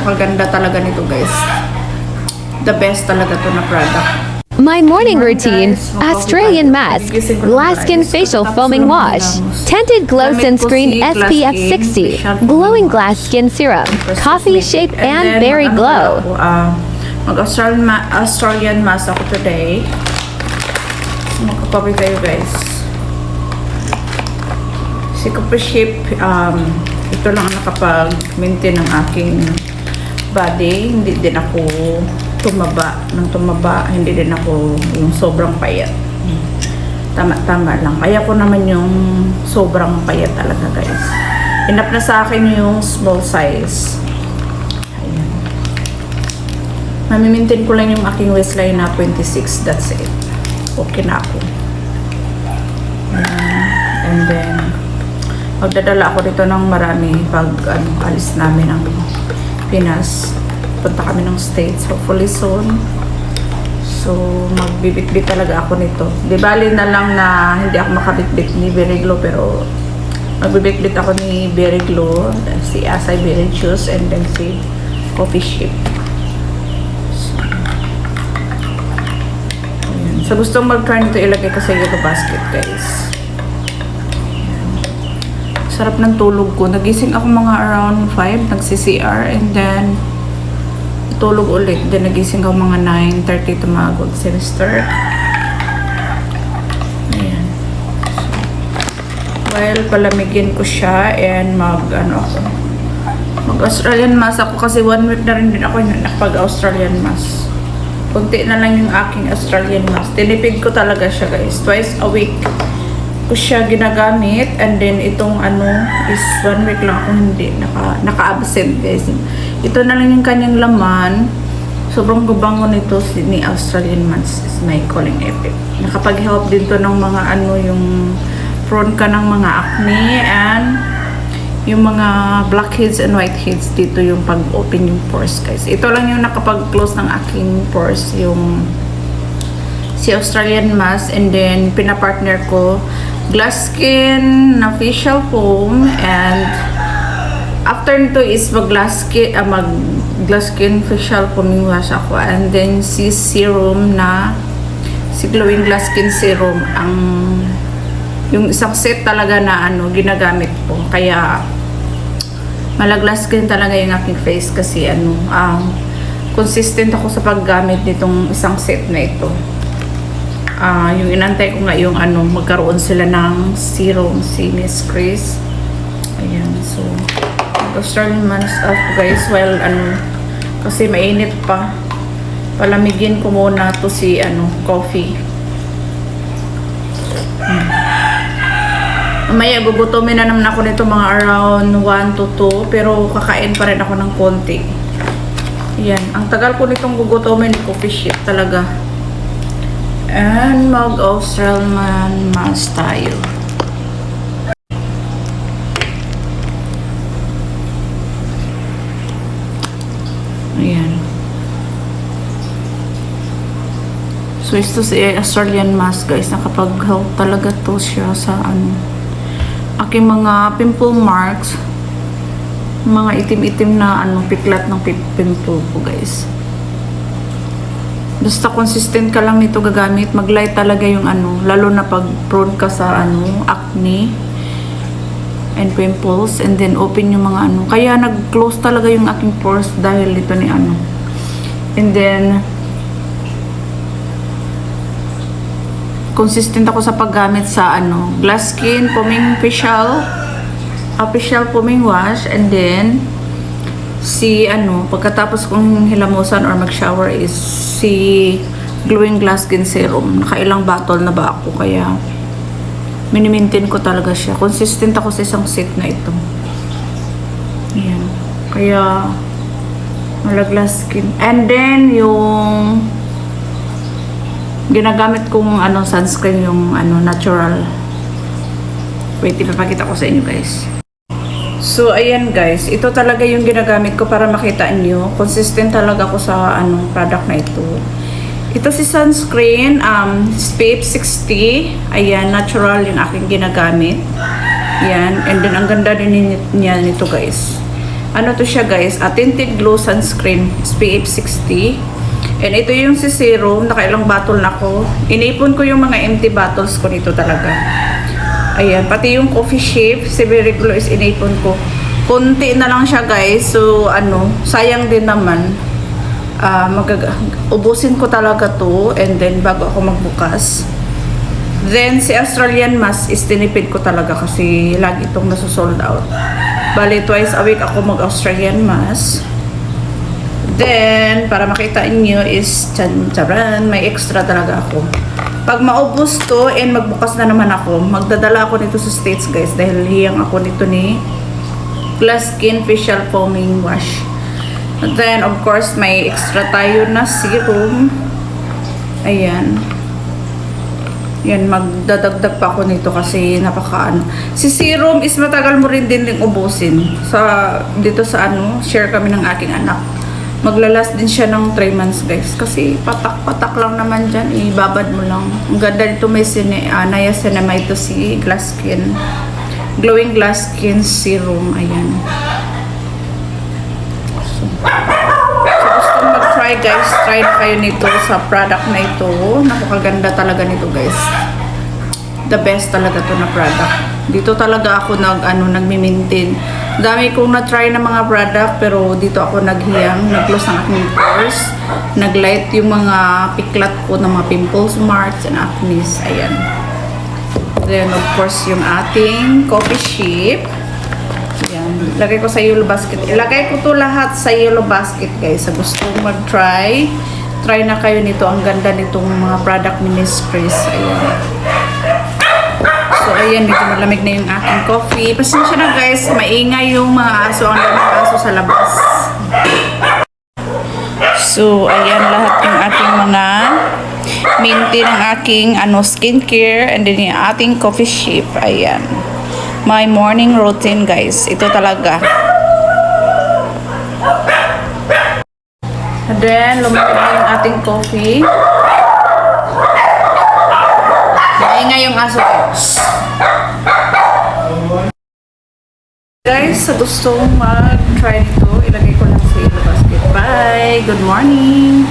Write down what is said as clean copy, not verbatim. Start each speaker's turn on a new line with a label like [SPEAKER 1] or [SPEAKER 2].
[SPEAKER 1] ganito kaganda talaga nito guys. The best talaga to na product.
[SPEAKER 2] My morning routine, Australian mask, glass skin facial foaming wash, tinted glow sunscreen SPF 60, glowing glass skin serum, coffee shape and berry glow.
[SPEAKER 1] Australian mask ako today. Magkakape kayo guys. Si Coffee Shape, ito lang ang nakapag-maintain ng aking body. Hindi din ako tumaba. Hindi din ako yung sobrang payat. Tama lang. Kaya ko naman yung sobrang payat talaga guys. Enough na sa akin yung small size. Ayan. Mamimaintain ko lang yung aking waistline na 26. That's it. Okay na ako. Ayan. And then, magdadala ako dito ng marami pag alis namin ng Pinas. Punta kami ng States, hopefully soon. So, magbibit-bit talaga ako nito. Di bali na lang na hindi ako makabit-bit ni Berry Glow, pero magbibit-bit ako ni Berry Glow, si Asay Berry Juice, and then si Coffee Shape. So, ayan. Sa gustong mag-try nito, ilagay ko sa yellow basket, guys. Sarap ng tulog ko. Nagising ako mga around 5, nagsi-CR, and then tulog ulit. Then nagising ako mga 9:30 tumagod semester. Ayan. So, well, palamigin ko siya and mag-Australian mask ako kasi 1 week na rin din ako nakapag-Australian mask. Kunti na lang yung aking Australian mask. Tinipid ko talaga siya guys. Twice a week ko siya ginagamit, and then itong is 1 week lang ako hindi naka-absent guys. Ito na lang yung kanyang laman. Sobrang gubango nito ni Australian mask is my calling effect. Nakapag-help din to ng mga yung prone ka ng mga acne and yung mga blackheads and whiteheads. Dito yung pag-open yung pores guys. Ito lang yung nakapag-close ng aking pores, yung si Australian mask, and then pinapartner ko glass skin na facial foam, and after nito is mag-glass skin facial foaming wash ako, and then si serum na si glowing glass skin serum ang yung isang set talaga na ginagamit ko. Kaya malaglass skin talaga yung aking face kasi consistent ako sa paggamit nitong isang set na ito. Yung inantay ko nga yung magkaroon sila ng serum si Miss Chris. Ayan, so Australian mask ako guys, while kasi mainit pa, palamigin ko muna to si coffee. Mamaya gugutomin na naman ako nito mga around 1 to 2, pero kakain pa rin ako ng konti. Ayan, ang tagal ko nitong gugutomin, coffee shit talaga. And mag-Australian mask tayo. Ayan. So, ito si Australian mask guys. Nakapag-help talaga to siya sa aking mga pimple marks. Mga itim-itim na piklat ng pimple ko guys. Basta consistent ka lang nito gagamit, mag-light talaga yung lalo na pag prone ka sa acne and pimples, and then open yung mga kaya nag-close talaga yung aking pores dahil ito ni and then consistent ako sa paggamit sa glass skin foaming facial foaming wash, and then si pagkatapos kong hilamusan or mag-shower is si glowing glass skin serum. Nakailang bottle na ba ako, kaya minimaintain ko talaga siya. Consistent ako sa isang set na ito. Ayan. Kaya glass skin. And then yung ginagamit kong sunscreen, yung natural. Wait, ipapakita ko sa inyo guys. So, ayan guys, ito talaga yung ginagamit ko para makita nyo. Consistent talaga ako sa product na ito. Ito si sunscreen, SPF 60. Ayan, natural yung aking ginagamit. Ayan, and then ang ganda din niya nito guys. Ano to siya guys, a tinted glow sunscreen, SPF 60. And ito yung si serum, nakailang bottle na ako. Inipon ko yung mga empty bottles ko nito talaga. Ayan, pati yung coffee shape, si Very Glow is inipon ko. Kunti na lang siya guys, so sayang din naman. Ubusin ko talaga to, and then bago ako magbukas. Then si Australian Mask is tinipid ko talaga kasi lagi itong nasusold out. Bali, twice a week ako mag-Australian Mask. Then, para makita niyo is, tsan-tsaran, may extra talaga ako. Pag maubos to and magbukas na naman ako, magdadala ako nito sa States guys dahil hiyang ako nito ni Glass Skin Facial Foaming Wash. Then, of course, may extra tayo na serum. Ayan. Yan, magdadagdag pa ako nito kasi napakaano. Si serum is matagal mo rin din ubusin. Dito sa share kami ng aking anak. Maglalas din siya ng 3 months guys. Kasi patak-patak lang naman dyan. Ibabad mo lang. Ang ganda dito may niacinamide si Glass Skin. Glowing Glass Skin Serum. Ayan. So gusto mag-try guys, try na kayo nito sa product na ito. Napakaganda talaga nito guys. The best talaga to na product. Dito talaga ako nagmi-maintain. Dami kong na-try na mga product pero dito ako naghiyang, nag-close ng aking pores, nag-light yung mga piklat ko ng mga pimples, marks, and acne. Ayan. Then of course yung ating coffee shape. Yan. Lagay ko sa yellow basket. Ilagay ko to lahat sa yellow basket guys. Sa gustong mag-try, try na kayo nito. Ang ganda nitong mga product ministries. Ayan. So ayan, medyo malamig na yung aking coffee. Pasensya na guys, maingay yung mga aso. Ang daming aso sa labas. So ayan, lahat yung ating mga maintain ang aking skincare, and then yung ating coffee shape. Ayan. My morning routine guys. Ito talaga. And then, lumabas na yung ating coffee. Maingay yung aso. Guys, sa gustong mag-try nito, ilagay ko lang sa yellow basket. Bye! Good morning!